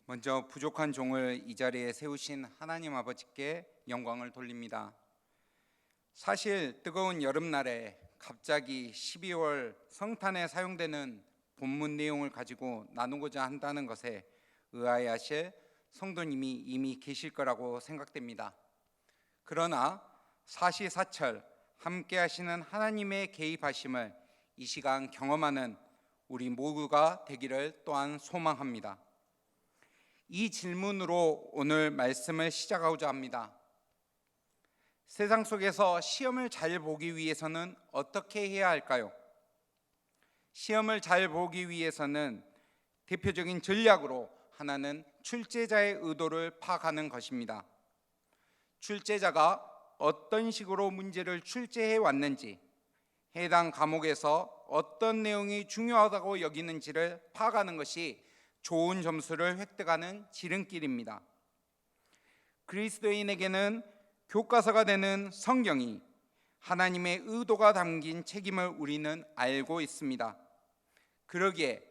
먼저 부족한 종을 이 자리에 세우신 하나님 아버지께 영광을 돌립니다. 사실 뜨거운 여름날에 갑자기 12월 성탄에 사용되는 본문 내용을 가지고 나누고자 한다는 것에 의아해하실 성도님이 이미 계실 거라고 생각됩니다. 그러나 사시사철 함께 하시는 하나님의 개입하심을 이 시간 경험하는 우리 모두가 되기를 또한 소망합니다. 이 질문으로 오늘 말씀을 시작하고자 합니다. 세상 속에서 시험을 잘 보기 위해서는 어떻게 해야 할까요? 시험을 잘 보기 위해서는 대표적인 전략으로 하나는 출제자의 의도를 파악하는 것입니다. 출제자가 어떤 식으로 문제를 출제해 왔는지, 해당 과목에서 어떤 내용이 중요하다고 여기는지를 파악하는 것이 좋은 점수를 획득하는 지름길입니다. 그리스도인에게는 교과서가 되는 성경이 하나님의 의도가 담긴 책임을 우리는 알고 있습니다. 그러기에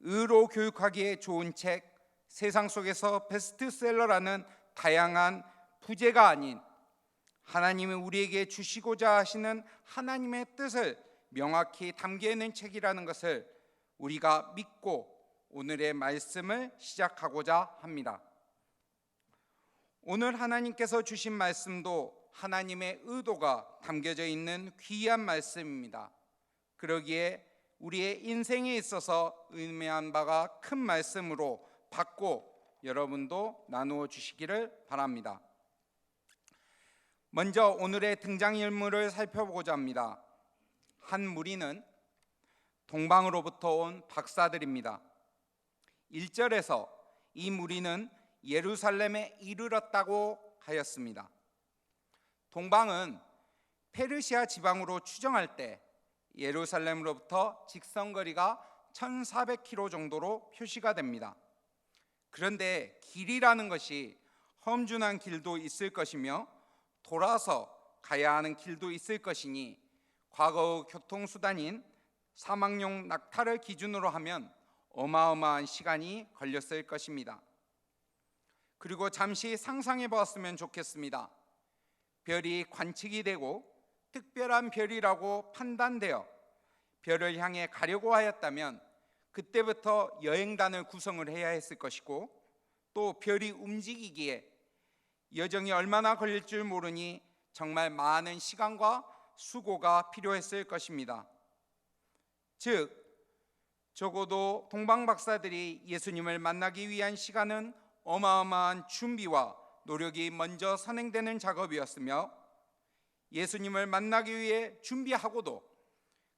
의로 교육하기에 좋은 책, 세상 속에서 베스트셀러라는 다양한 부제가 아닌 하나님이 우리에게 주시고자 하시는 하나님의 뜻을 명확히 담겨 있는 책이라는 것을 우리가 믿고 오늘의 말씀을 시작하고자 합니다. 오늘 하나님께서 주신 말씀도 하나님의 의도가 담겨져 있는 귀한 말씀입니다. 그러기에 우리의 인생에 있어서 의미한 바가 큰 말씀으로 받고 여러분도 나누어 주시기를 바랍니다. 먼저 오늘의 등장인물을 살펴보고자 합니다. 한 무리는 동방으로부터 온 박사들입니다. 1절에서 이 무리는 예루살렘에 이르렀다고 하였습니다. 동방은 페르시아 지방으로 추정할 때 예루살렘으로부터 직선거리가 1400km 정도로 표시가 됩니다. 그런데 길이라는 것이 험준한 길도 있을 것이며 돌아서 가야 하는 길도 있을 것이니 과거의 교통수단인 사막용 낙타를 기준으로 하면 어마어마한 시간이 걸렸을 것입니다. 그리고 잠시 상상해 보았으면 좋겠습니다. 별이 관측이 되고 특별한 별이라고 판단되어 별을 향해 가려고 하였다면 그때부터 여행단을 구성을 해야 했을 것이고, 또 별이 움직이기에 여정이 얼마나 걸릴 줄 모르니 정말 많은 시간과 수고가 필요했을 것입니다. 즉 적어도 동방 박사들이 예수님을 만나기 위한 시간은 어마어마한 준비와 노력이 먼저 선행되는 작업이었으며, 예수님을 만나기 위해 준비하고도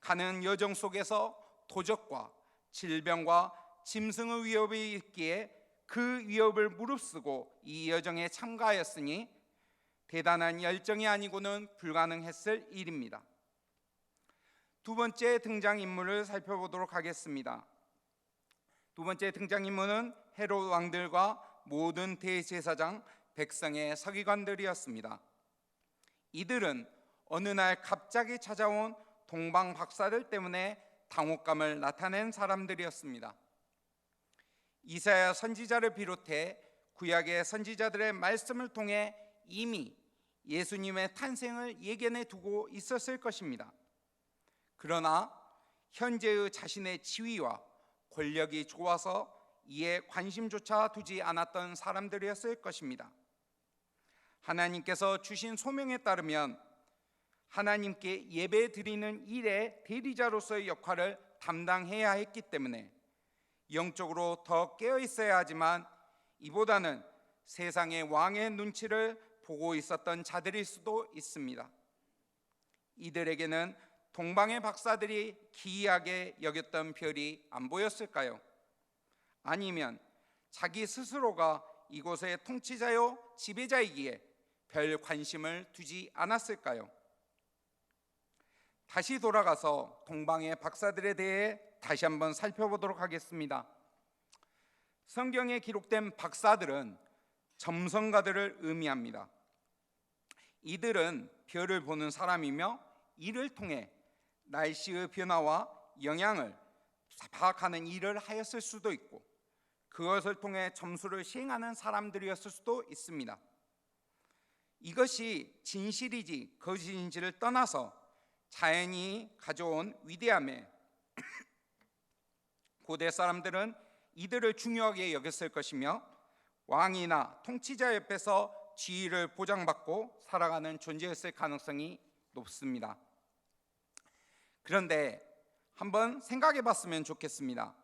가는 여정 속에서 도적과 질병과 짐승의 위협이 있기에 그 위협을 무릅쓰고 이 여정에 참가하였으니 대단한 열정이 아니고는 불가능했을 일입니다. 두 번째 등장인물을 살펴보도록 하겠습니다. 두 번째 등장인물은 헤롯 왕들과 모든 대제사장, 백성의 서기관들이었습니다. 이들은 어느 날 갑자기 찾아온 동방 박사들 때문에 당혹감을 나타낸 사람들이었습니다. 이사야 선지자를 비롯해 구약의 선지자들의 말씀을 통해 이미 예수님의 탄생을 예견해 두고 있었을 것입니다. 그러나 현재의 자신의 지위와 권력이 좋아서 이에 관심조차 두지 않았던 사람들이었을 것입니다. 하나님께서 주신 소명에 따르면 하나님께 예배 드리는 일의 대리자로서의 역할을 담당해야 했기 때문에 영적으로 더 깨어 있어야 하지만 이보다는 세상의 왕의 눈치를 보고 있었던 자들일 수도 있습니다. 이들에게는 동방의 박사들이 기이하게 여겼던 별이 안 보였을까요? 아니면 자기 스스로가 이곳의 통치자요 지배자이기에 별 관심을 두지 않았을까요? 다시 돌아가서 동방의 박사들에 대해 다시 한번 살펴보도록 하겠습니다. 성경에 기록된 박사들은 점성가들을 의미합니다. 이들은 별을 보는 사람이며 이를 통해 날씨의 변화와 영향을 파악하는 일을 하였을 수도 있고, 그것을 통해 점수를 시행하는 사람들이었을 수도 있습니다. 이것이 진실이지 거짓인지를 떠나서 자연이 가져온 위대함에 고대 사람들은 이들을 중요하게 여겼을 것이며 왕이나 통치자 옆에서 지위를 보장받고 살아가는 존재였을 가능성이 높습니다. 그런데 한번 생각해 봤으면 좋겠습니다.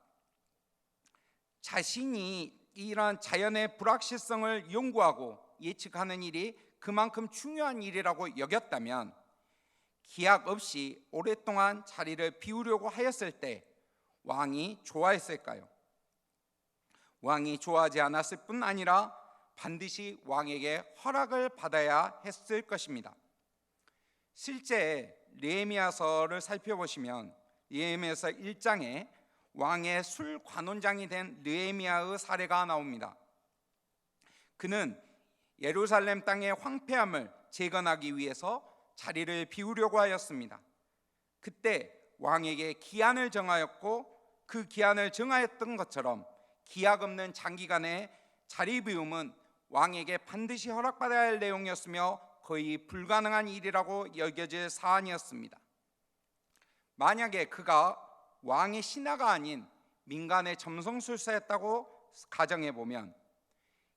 자신이 이러한 자연의 불확실성을 연구하고 예측하는 일이 그만큼 중요한 일이라고 여겼다면 기약 없이 오랫동안 자리를 비우려고 하였을 때 왕이 좋아했을까요? 왕이 좋아하지 않았을 뿐 아니라 반드시 왕에게 허락을 받아야 했을 것입니다. 실제 느헤미야서를 살펴보시면 느헤미야서 1장에 왕의 술 관원장이 된 느헤미야의 사례가 나옵니다. 그는 예루살렘 땅의 황폐함을 재건하기 위해서 자리를 비우려고 하였습니다. 그때 왕에게 기한을 정하였고 그 기한을 정하였던 것처럼 기약 없는 장기간의 자리 비움은 왕에게 반드시 허락받아야 할 내용이었으며 거의 불가능한 일이라고 여겨질 사안이었습니다. 만약에 그가 왕의 신하가 아닌 민간의 점성술사였다고 가정해보면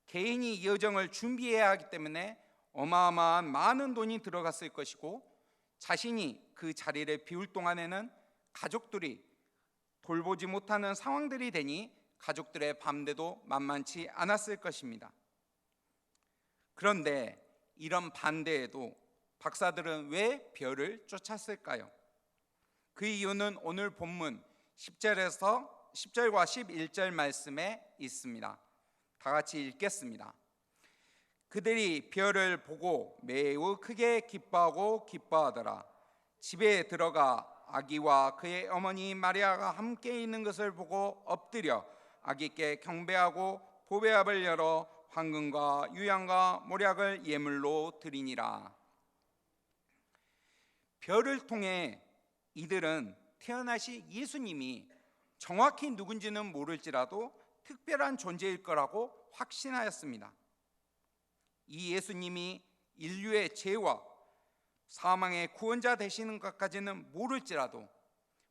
개인이 이 여정을 준비해야 하기 때문에 어마어마한 많은 돈이 들어갔을 것이고 자신이 그 자리를 비울 동안에는 가족들이 돌보지 못하는 상황들이 되니 가족들의 밤새도 만만치 않았을 것입니다. 그런데 이런 반대에도 박사들은 왜 별을 쫓았을까요? 그 이유는 오늘 본문 10절과 11절 말씀에 있습니다. 다 같이 읽겠습니다. 그들이 별을 보고 매우 크게 기뻐하더라. 집에 들어가 아기와 그의 어머니 마리아가 함께 있는 것을 보고 엎드려 아기께 경배하고 보배압을 열어 황금과 유향과 모략을 예물로 드리니라. 별을 통해 이들은 태어나신 예수님이 정확히 누군지는 모를지라도 특별한 존재일 거라고 확신하였습니다. 이 예수님이 인류의 죄와 사망의 구원자 되시는 것까지는 모를지라도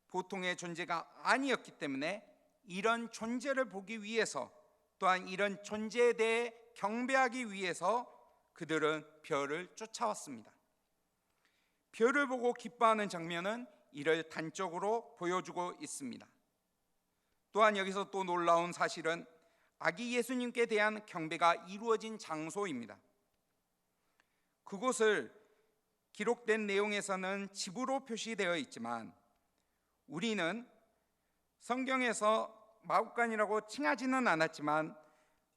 보통의 존재가 아니었기 때문에 이런 존재를 보기 위해서 또한 이런 존재에 대해 경배하기 위해서 그들은 별을 쫓아왔습니다. 별을 보고 기뻐하는 장면은 이를 단적으로 보여주고 있습니다. 또한 여기서 또 놀라운 사실은 아기 예수님께 대한 경배가 이루어진 장소입니다. 그곳을 기록된 내용에서는 집으로 표시되어 있지만 우리는 성경에서 마구간이라고 칭하지는 않았지만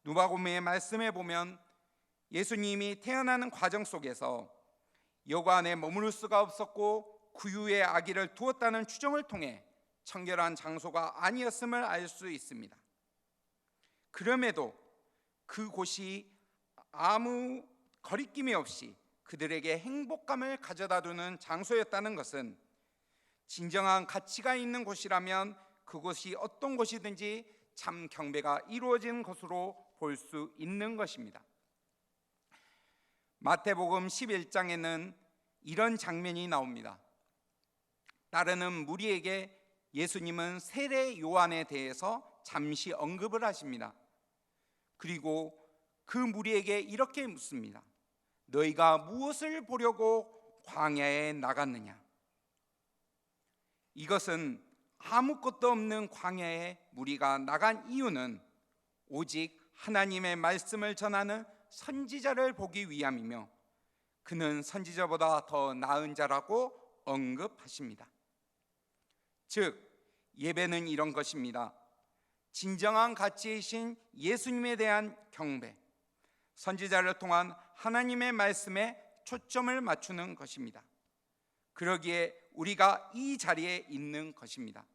누가복음의 말씀에 보면 예수님이 태어나는 과정 속에서 여관에 머무를 수가 없었고 구유에 아기를 두었다는 추정을 통해 청결한 장소가 아니었음을 알 수 있습니다. 그럼에도 그곳이 아무 거리낌이 없이 그들에게 행복감을 가져다주는 장소였다는 것은 진정한 가치가 있는 곳이라면 그곳이 어떤 곳이든지 참 경배가 이루어지는 것으로 볼 수 있는 것입니다. 마태복음 11장에는 이런 장면이 나옵니다. 따르는 무리에게 예수님은 세례 요한에 대해서 잠시 언급을 하십니다. 그리고 그 무리에게 이렇게 묻습니다. 너희가 무엇을 보려고 광야에 나갔느냐? 이것은 아무것도 없는 광야에 무리가 나간 이유는 오직 하나님의 말씀을 전하는 선지자를 보기 위함이며 그는 선지자보다 더 나은 자라고 언급하십니다. 즉 예배는 이런 것입니다. 진정한 가치이신 예수님에 대한 경배, 선지자를 통한 하나님의 말씀에 초점을 맞추는 것입니다. 그러기에 우리가 이 자리에 있는 것입니다.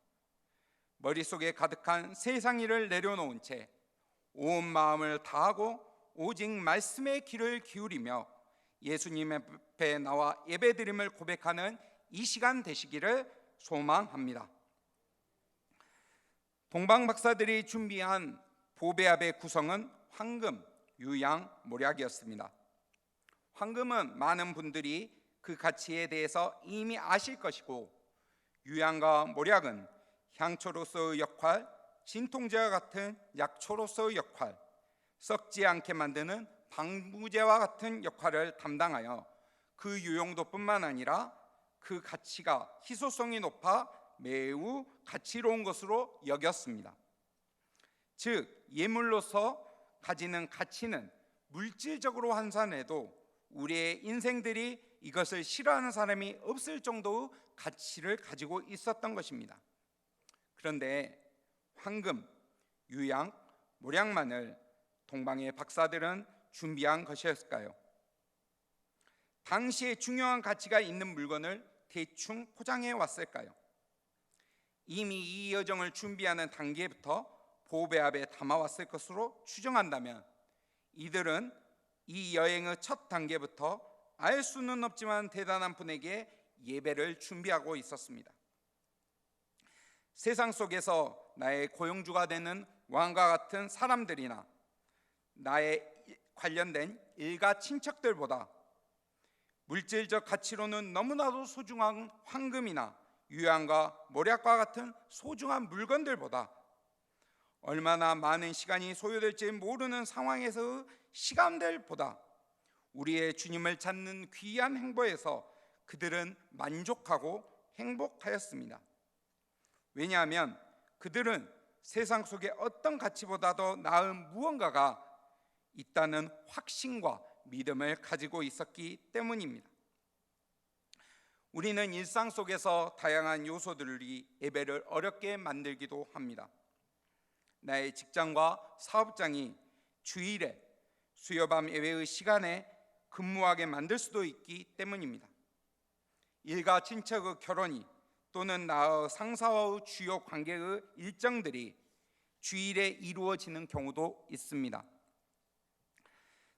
머릿속에 가득한 세상 일을 내려놓은 채 온 마음을 다하고 오직 말씀의 귀를 기울이며 예수님 앞에 나와 예배드림을 고백하는 이 시간 되시기를 소망합니다. 동방 박사들이 준비한 보배압의 구성은 황금, 유양, 모략이었습니다. 황금은 많은 분들이 그 가치에 대해서 이미 아실 것이고, 유양과 모략은 향초로서의 역할, 진통제와 같은 약초로서의 역할, 썩지 않게 만드는 방부제와 같은 역할을 담당하여 그 유용도뿐만 아니라 그 가치가 희소성이 높아 매우 가치로운 것으로 여겼습니다. 즉, 예물로서 가지는 가치는 물질적으로 환산해도 우리의 인생들이 이것을 싫어하는 사람이 없을 정도의 가치를 가지고 있었던 것입니다. 그런데 황금, 유양, 모략만을 동방의 박사들은 준비한 것이었을까요? 당시에 중요한 가치가 있는 물건을 대충 포장해 왔을까요? 이미 이 여정을 준비하는 단계부터 보배압에 담아왔을 것으로 추정한다면 이들은 이 여행의 첫 단계부터 알 수는 없지만 대단한 분에게 예배를 준비하고 있었습니다. 세상 속에서 나의 고용주가 되는 왕과 같은 사람들이나 나의 관련된 일가 친척들보다 물질적 가치로는 너무나도 소중한 황금이나 유양과 모략과 같은 소중한 물건들보다 얼마나 많은 시간이 소요될지 모르는 상황에서의 시간들보다 우리의 주님을 찾는 귀한 행보에서 그들은 만족하고 행복하였습니다. 왜냐하면 그들은 세상 속의 어떤 가치보다도 나은 무언가가 있다는 확신과 믿음을 가지고 있었기 때문입니다. 우리는 일상 속에서 다양한 요소들이 예배를 어렵게 만들기도 합니다. 나의 직장과 사업장이 주일에 수요밤 예배의 시간에 근무하게 만들 수도 있기 때문입니다. 일가 친척의 결혼이 또는 나의 상사와의 주요 관계의 일정들이 주일에 이루어지는 경우도 있습니다.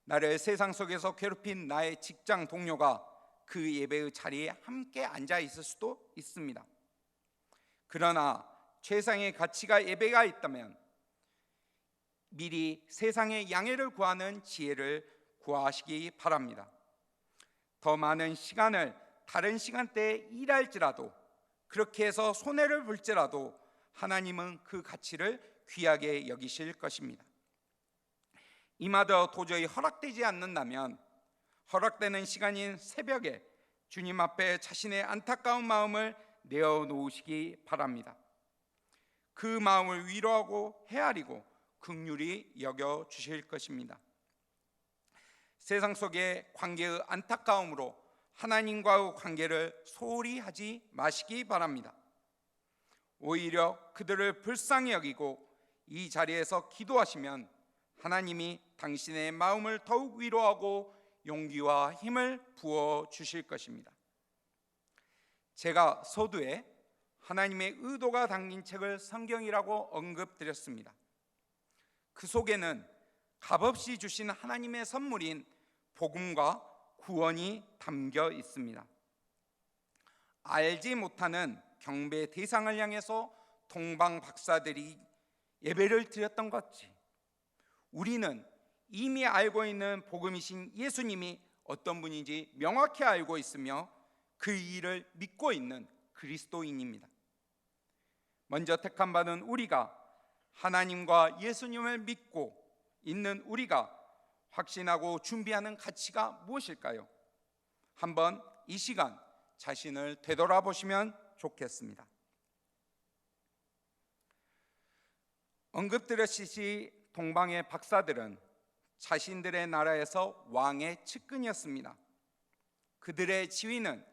나를 세상 속에서 괴롭힌 나의 직장 동료가 그 예배의 자리에 함께 앉아 있을 수도 있습니다. 그러나 최상의 가치가 예배가 있다면 미리 세상의 양해를 구하는 지혜를 구하시기 바랍니다. 더 많은 시간을 다른 시간대에 일할지라도, 그렇게 해서 손해를 볼지라도 하나님은 그 가치를 귀하게 여기실 것입니다. 이마저 도저히 허락되지 않는다면 허락되는 시간인 새벽에 주님 앞에 자신의 안타까운 마음을 내어놓으시기 바랍니다. 그 마음을 위로하고 헤아리고 긍휼히 여겨 주실 것입니다. 세상 속의 관계의 안타까움으로 하나님과의 관계를 소홀히 하지 마시기 바랍니다. 오히려 그들을 불쌍히 여기고 이 자리에서 기도하시면 하나님이 당신의 마음을 더욱 위로하고 용기와 힘을 부어 주실 것입니다. 제가 서두에 하나님의 의도가 담긴 책을 성경이라고 언급드렸습니다. 그 속에는 값없이 주신 하나님의 선물인 복음과 구원이 담겨 있습니다. 알지 못하는 경배 대상을 향해서 동방 박사들이 예배를 드렸던 것이, 우리는 이미 알고 있는 복음이신 예수님이 어떤 분인지 명확히 알고 있으며 그 일을 믿고 있는 그리스도인입니다. 먼저 택함 받은 우리가 하나님과 예수님을 믿고 있는 우리가 확신하고 준비하는 가치가 무엇일까요? 한번 이 시간 자신을 되돌아보시면 좋겠습니다. 언급드렸듯이 동방의 박사들은 자신들의 나라에서 왕의 측근이었습니다. 그들의 지위는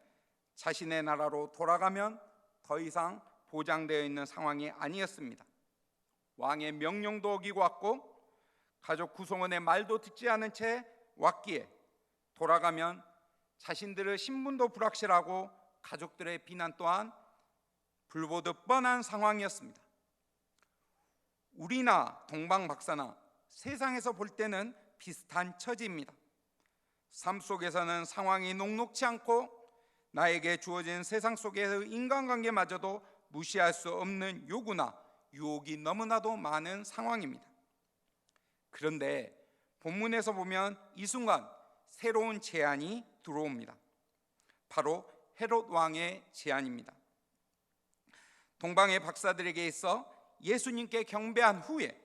자신의 나라로 돌아가면 더 이상 보장되어 있는 상황이 아니었습니다. 왕의 명령도 어기고 왔고 가족 구성원의 말도 듣지 않은 채 왔기에 돌아가면 자신들의 신분도 불확실하고 가족들의 비난 또한 불보듯 뻔한 상황이었습니다. 우리나 동방 박사나 세상에서 볼 때는 비슷한 처지입니다. 삶 속에서는 상황이 녹록지 않고 나에게 주어진 세상 속의 인간관계마저도 무시할 수 없는 요구나 유혹이 너무나도 많은 상황입니다. 그런데 본문에서 보면 이 순간 새로운 제안이 들어옵니다. 바로 헤롯 왕의 제안입니다. 동방의 박사들에게 있어 예수님께 경배한 후에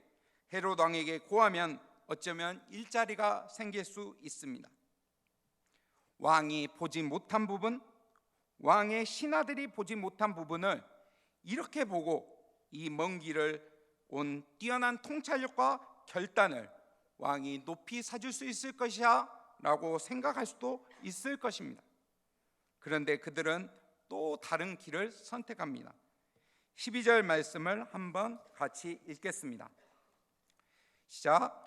헤롯 왕에게 고하면 어쩌면 일자리가 생길 수 있습니다. 왕이 보지 못한 부분, 왕의 신하들이 보지 못한 부분을 이렇게 보고 이 먼 길을 온 뛰어난 통찰력과 결단을 왕이 높이 사줄 수 있을 것이야 라고 생각할 수도 있을 것입니다. 그런데 그들은 또 다른 길을 선택합니다. 12절 말씀을 한번 같이 읽겠습니다. 시작.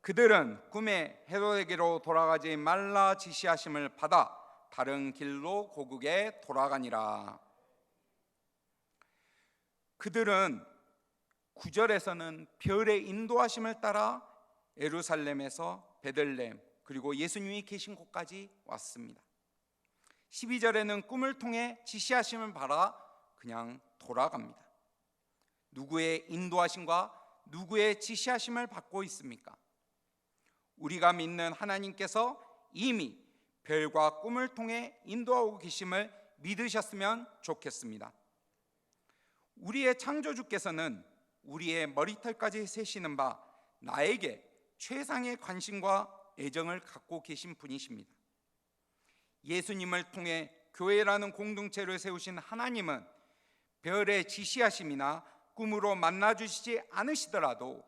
그들은 꿈에 헤롯에게로 돌아가지 말라 지시하심을 받아 다른 길로 고국에 돌아가니라. 그들은 9절에서는 별의 인도하심을 따라 예루살렘에서 베들레헴 그리고 예수님이 계신 곳까지 왔습니다. 12절에는 꿈을 통해 지시하심을 받아 그냥 돌아갑니다. 누구의 인도하심과 누구의 지시하심을 받고 있습니까? 우리가 믿는 하나님께서 이미 별과 꿈을 통해 인도하고 계심을 믿으셨으면 좋겠습니다. 우리의 창조주께서는 우리의 머리털까지 세시는 바 나에게 최상의 관심과 애정을 갖고 계신 분이십니다. 예수님을 통해 교회라는 공동체를 세우신 하나님은 별의 지시하심이나 꿈으로 만나주시지 않으시더라도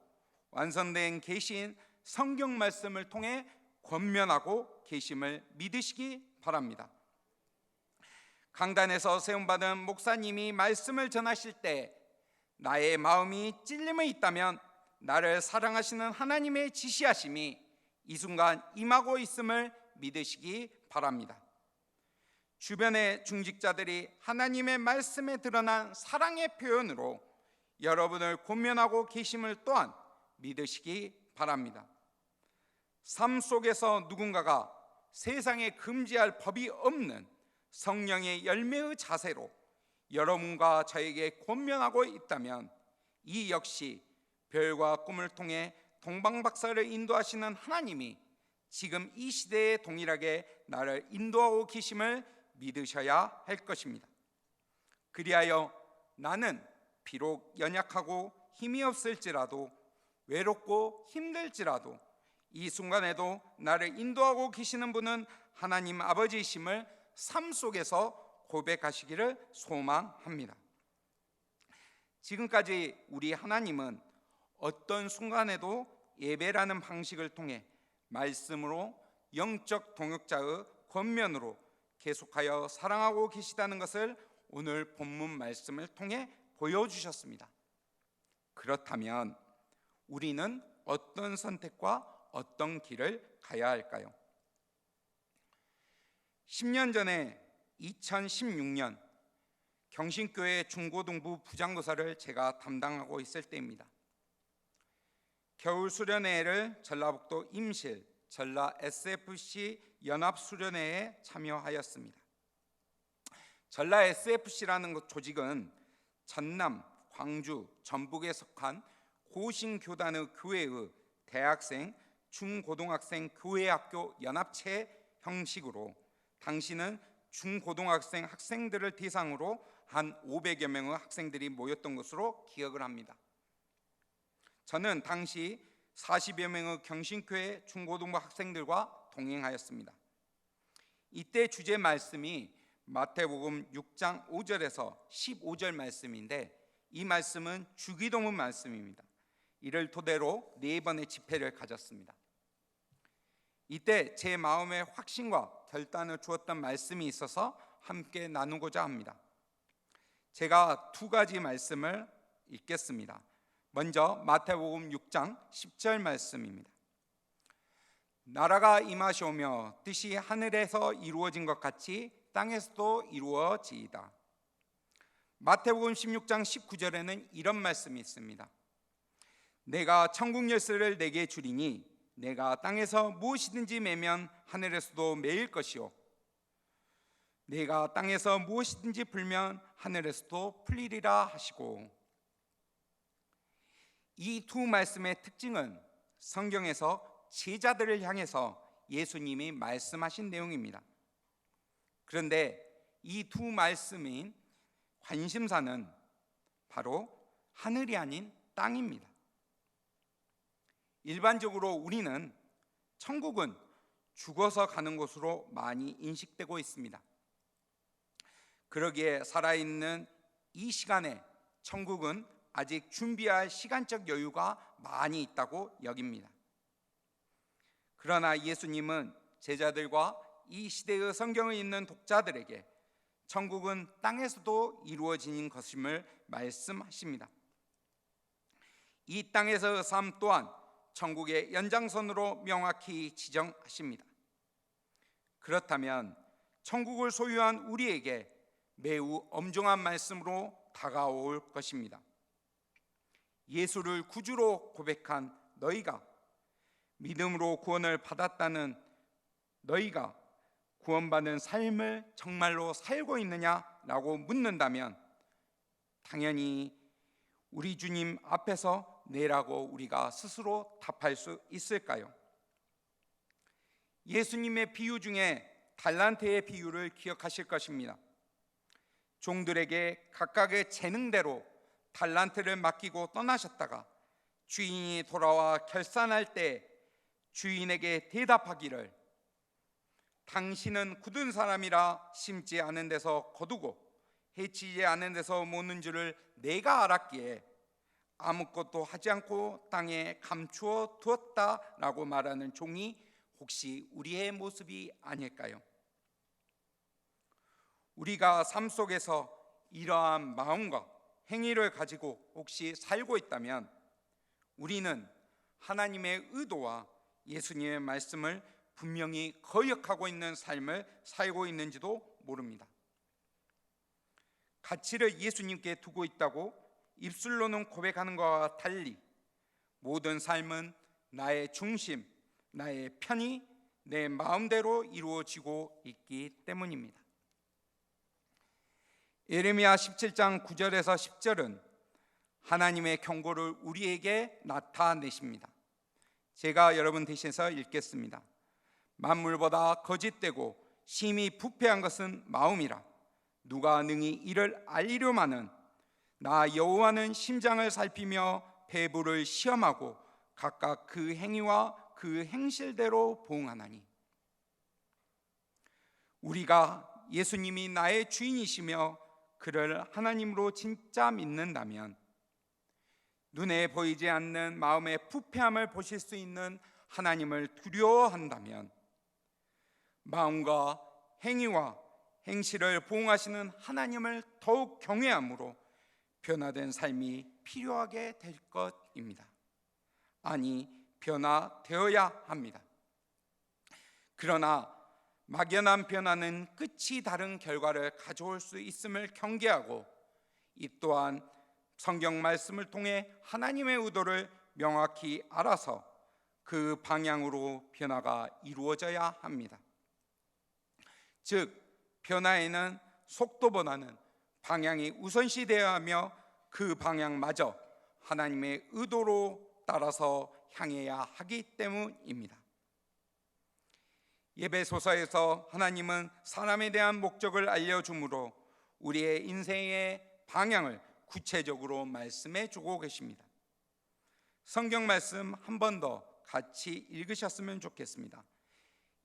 완성된 계신 성경 말씀을 통해 권면하고 계심을 믿으시기 바랍니다. 강단에서 세움받은 목사님이 말씀을 전하실 때 나의 마음이 찔림이 있다면 나를 사랑하시는 하나님의 지시하심이 이 순간 임하고 있음을 믿으시기 바랍니다. 주변의 중직자들이 하나님의 말씀에 드러난 사랑의 표현으로 여러분을 권면하고 계심을 또한 믿으시기 바랍니다. 삶 속에서 누군가가 세상에 금지할 법이 없는 성령의 열매의 자세로 여러분과 저에게 권면하고 있다면 이 역시 별과 꿈을 통해 동방박사를 인도하시는 하나님이 지금 이 시대에 동일하게 나를 인도하고 계심을 믿으셔야 할 것입니다. 그리하여 나는 비록 연약하고 힘이 없을지라도 외롭고 힘들지라도 이 순간에도 나를 인도하고 계시는 분은 하나님 아버지이심을 삶 속에서 고백하시기를 소망합니다. 지금까지 우리 하나님은 어떤 순간에도 예배라는 방식을 통해 말씀으로 영적 동역자의 권면으로 계속하여 사랑하고 계시다는 것을 오늘 본문 말씀을 통해 보여주셨습니다. 그렇다면 우리는 어떤 선택과 어떤 길을 가야 할까요? 10년 전에 2016년 경신교회 중고등부 부장교사를 제가 담당하고 있을 때입니다. 겨울 수련회를 전라북도 임실 전라 SFC 연합 수련회에 참여하였습니다. 전라 SFC라는 조직은 전남, 광주, 전북에 속한 고신교단의 교회의 대학생, 중고등학생 교회학교 연합체 형식으로 당시는 중고등학생 학생들을 대상으로 한 500여 명의 학생들이 모였던 것으로 기억을 합니다. 저는 당시 40여 명의 경신교회 중고등부 학생들과 동행하였습니다. 이때 주제 말씀이 마태복음 6장 5절에서 15절 말씀인데 이 말씀은 주기도문 말씀입니다. 이를 토대로 4번의 집회를 가졌습니다. 이때 제 마음에 확신과 결단을 주었던 말씀이 있어서 함께 나누고자 합니다. 제가 2가지 말씀을 읽겠습니다. 먼저 마태복음 6장 10절 말씀입니다. 나라가 임하시오며 뜻이 하늘에서 이루어진 것 같이 땅에서도 이루어지이다. 마태복음 16장 19절에는 이런 말씀이 있습니다. 내가 천국 열쇠를 내게 주리니 내가 땅에서 무엇이든지 매면 하늘에서도 매일 것이요 내가 땅에서 무엇이든지 풀면 하늘에서도 풀리리라 하시고, 이 두 말씀의 특징은 성경에서 제자들을 향해서 예수님이 말씀하신 내용입니다. 그런데 이 두 말씀인 관심사는 바로 하늘이 아닌 땅입니다. 일반적으로 우리는 천국은 죽어서 가는 곳으로 많이 인식되고 있습니다. 그러기에 살아있는 이 시간에 천국은 아직 준비할 시간적 여유가 많이 있다고 여깁니다. 그러나 예수님은 제자들과 이 시대의 성경을 읽는 독자들에게 천국은 땅에서도 이루어지는 것임을 말씀하십니다. 이 땅에서의 삶 또한 천국의 연장선으로 명확히 지정하십니다. 그렇다면 천국을 소유한 우리에게 매우 엄중한 말씀으로 다가올 것입니다. 예수를 구주로 고백한 너희가, 믿음으로 구원을 받았다는 너희가 구원받은 삶을 정말로 살고 있느냐라고 묻는다면 당연히 우리 주님 앞에서 네라고 우리가 스스로 답할 수 있을까요? 예수님의 비유 중에 달란트의 비유를 기억하실 것입니다. 종들에게 각각의 재능대로 달란트를 맡기고 떠나셨다가 주인이 돌아와 결산할 때 주인에게 대답하기를 당신은 굳은 사람이라 심지 않은 데서 거두고 해치지 않은 데서 모는 줄을 내가 알았기에 아무것도 하지 않고 땅에 감추어 두었다라고 말하는 종이 혹시 우리의 모습이 아닐까요? 우리가 삶 속에서 이러한 마음과 행위를 가지고 혹시 살고 있다면 우리는 하나님의 의도와 예수님의 말씀을 분명히 거역하고 있는 삶을 살고 있는지도 모릅니다. 가치를 예수님께 두고 있다고 입술로는 고백하는 것과 달리 모든 삶은 나의 중심, 나의 편의, 내 마음대로 이루어지고 있기 때문입니다. 예레미야 17장 9절에서 10절은 하나님의 경고를 우리에게 나타내십니다. 제가 여러분 대신해서 읽겠습니다. 만물보다 거짓되고 심히 부패한 것은 마음이라 누가 능히 이를 알리려마는 나 여호와는 심장을 살피며 배부를 시험하고 각각 그 행위와 그 행실대로 보응하나니. 우리가 예수님이 나의 주인이시며 그를 하나님으로 진짜 믿는다면 눈에 보이지 않는 마음의 부패함을 보실 수 있는 하나님을 두려워한다면 마음과 행위와 행실을 보응하시는 하나님을 더욱 경외함으로 변화된 삶이 필요하게 될 것입니다. 아니, 변화되어야 합니다. 그러나 막연한 변화는 끝이 다른 결과를 가져올 수 있음을 경계하고 이 또한 성경 말씀을 통해 하나님의 의도를 명확히 알아서 그 방향으로 변화가 이루어져야 합니다. 즉, 변화에는 속도보다는 방향이 우선시되어야 하며 그 방향마저 하나님의 의도로 따라서 향해야 하기 때문입니다. 예배소서에서 하나님은 사람에 대한 목적을 알려주므로 우리의 인생의 방향을 구체적으로 말씀해 주고 계십니다. 성경 말씀 한 번 더 같이 읽으셨으면 좋겠습니다.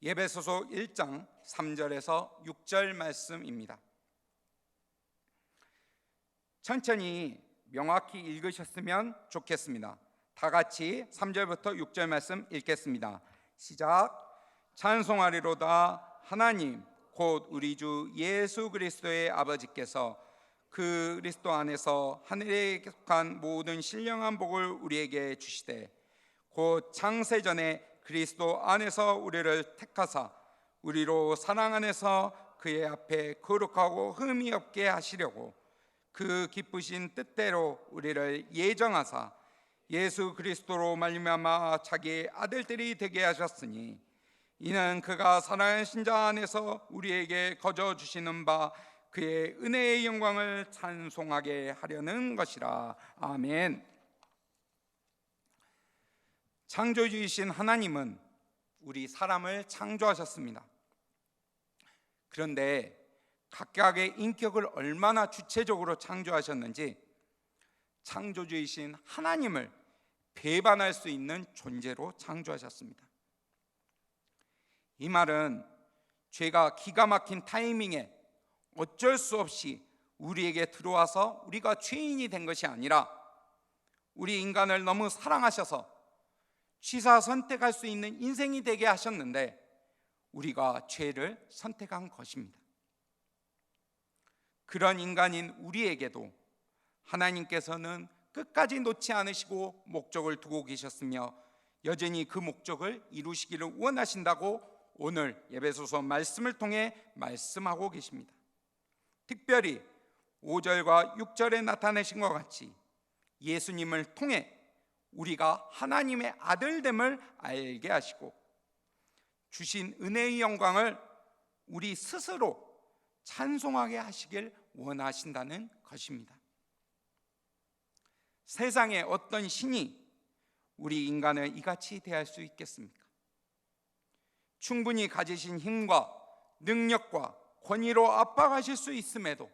예배소서 1장 3절에서 6절 말씀입니다. 천천히 명확히 읽으셨으면 좋겠습니다. 다 같이 3절부터 6절 말씀 읽겠습니다. 시작. 찬송하리로다. 하나님 곧 우리 주 예수 그리스도의 아버지께서 그 그리스도 안에서 하늘에 속한 모든 신령한 복을 우리에게 주시되 곧 창세전에 그리스도 안에서 우리를 택하사 우리로 사랑 안에서 그의 앞에 거룩하고 흠이 없게 하시려고 그 기쁘신 뜻대로 우리를 예정하사 예수 그리스도로 말미암아 자기의 아들들이 되게 하셨으니 이는 그가 살아계신 자 안에서 우리에게 거저 주시는 바 그의 은혜의 영광을 찬송하게 하려는 것이라. 아멘. 창조주이신 하나님은 우리 사람을 창조하셨습니다. 그런데 각각의 인격을 얼마나 주체적으로 창조하셨는지 창조주이신 하나님을 배반할 수 있는 존재로 창조하셨습니다. 이 말은 죄가 기가 막힌 타이밍에 어쩔 수 없이 우리에게 들어와서 우리가 죄인이 된 것이 아니라 우리 인간을 너무 사랑하셔서 취사 선택할 수 있는 인생이 되게 하셨는데 우리가 죄를 선택한 것입니다. 그런 인간인 우리에게도 하나님께서는 끝까지 놓지 않으시고 목적을 두고 계셨으며 여전히 그 목적을 이루시기를 원하신다고 오늘 에베소서 말씀을 통해 말씀하고 계십니다. 특별히 5절과 6절에 나타내신 것 같이 예수님을 통해 우리가 하나님의 아들됨을 알게 하시고 주신 은혜의 영광을 우리 스스로 찬송하게 하시길 원하신다는 것입니다. 세상에 어떤 신이 우리 인간을 이같이 대할 수 있겠습니까? 충분히 가지신 힘과 능력과 권위로 압박하실 수 있음에도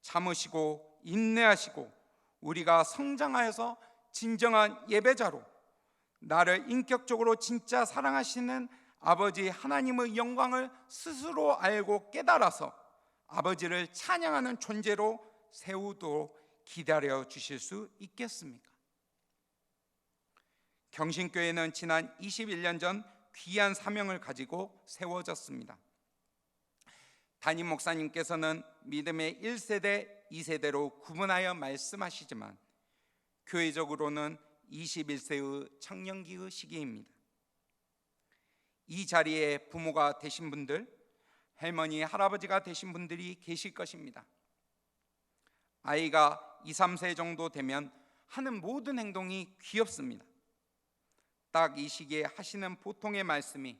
참으시고 인내하시고 우리가 성장하여서 진정한 예배자로 나를 인격적으로 진짜 사랑하시는 아버지 하나님의 영광을 스스로 알고 깨달아서 아버지를 찬양하는 존재로 세우도록 기다려 주실 수 있겠습니까? 경신교회는 지난 21년 전 귀한 사명을 가지고 세워졌습니다. 담임 목사님께서는 믿음의 1세대, 2세대로 구분하여 말씀하시지만 교회적으로는 21세의 청년기의 시기입니다. 이 자리에 부모가 되신 분들, 할머니, 할아버지가 되신 분들이 계실 것입니다. 아이가 2, 3세 정도 되면 하는 모든 행동이 귀엽습니다. 딱 이 시기에 하시는 보통의 말씀이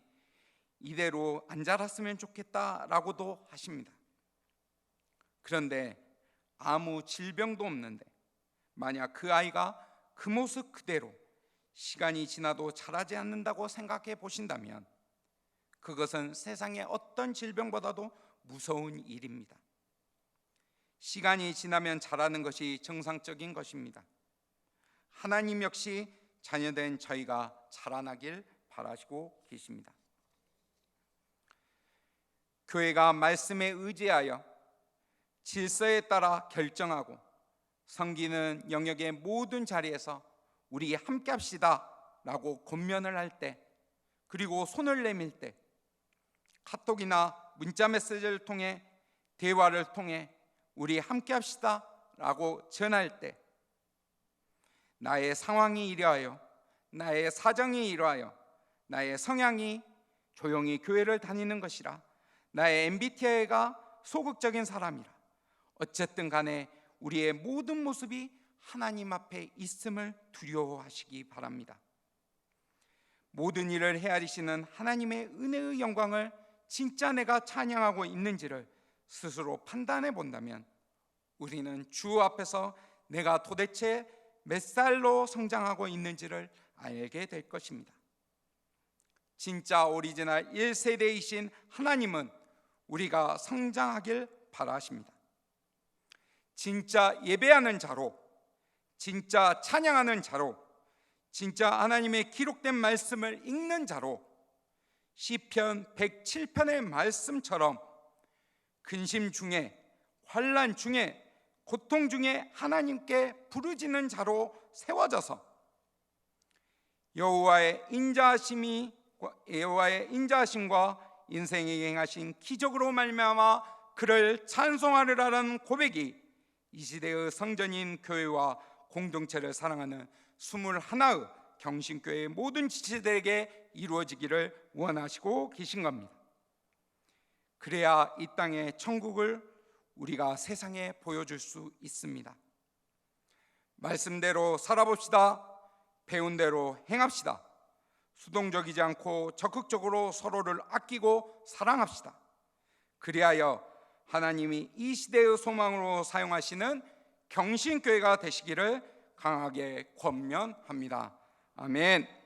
이대로 안 자랐으면 좋겠다라고도 하십니다. 그런데 아무 질병도 없는데 만약 그 아이가 그 모습 그대로 시간이 지나도 자라지 않는다고 생각해 보신다면 그것은 세상의 어떤 질병보다도 무서운 일입니다. 시간이 지나면 자라는 것이 정상적인 것입니다. 하나님 역시 자녀된 저희가 자라나길 바라시고 계십니다. 교회가 말씀에 의지하여 질서에 따라 결정하고 섬기는 영역의 모든 자리에서 우리 함께 합시다 라고 권면을 할 때, 그리고 손을 내밀 때, 카톡이나 문자 메시지를 통해 대화를 통해 우리 함께 합시다 라고 전할 때 나의 상황이 이러하여, 나의 사정이 이러하여, 나의 성향이 조용히 교회를 다니는 것이라, 나의 MBTI가 소극적인 사람이라, 어쨌든 간에 우리의 모든 모습이 하나님 앞에 있음을 두려워하시기 바랍니다. 모든 일을 헤아리시는 하나님의 은혜의 영광을 진짜 내가 찬양하고 있는지를 스스로 판단해 본다면 우리는 주 앞에서 내가 도대체 몇 살로 성장하고 있는지를 알게 될 것입니다. 진짜 오리지널 1세대이신 하나님은 우리가 성장하길 바라십니다. 진짜 예배하는 자로, 진짜 찬양하는 자로, 진짜 하나님의 기록된 말씀을 읽는 자로 시편 107편의 말씀처럼 근심 중에, 환난 중에, 고통 중에 하나님께 부르짖는 자로 세워져서 여호와의 인자하심과 인생에 행하신 기적으로 말미암아 그를 찬송하리라는 고백이 이 시대의 성전인 교회와 공동체를 사랑하는 21의 경신교회의 모든 지체들에게 이루어지기를 원하시고 계신 겁니다. 그래야 이 땅의 천국을 우리가 세상에 보여줄 수 있습니다. 말씀대로 살아봅시다. 배운 대로 행합시다. 수동적이지 않고 적극적으로 서로를 아끼고 사랑합시다. 그리하여 하나님이 이 시대의 소망으로 사용하시는 경신교회가 되시기를 강하게 권면합니다. 아멘.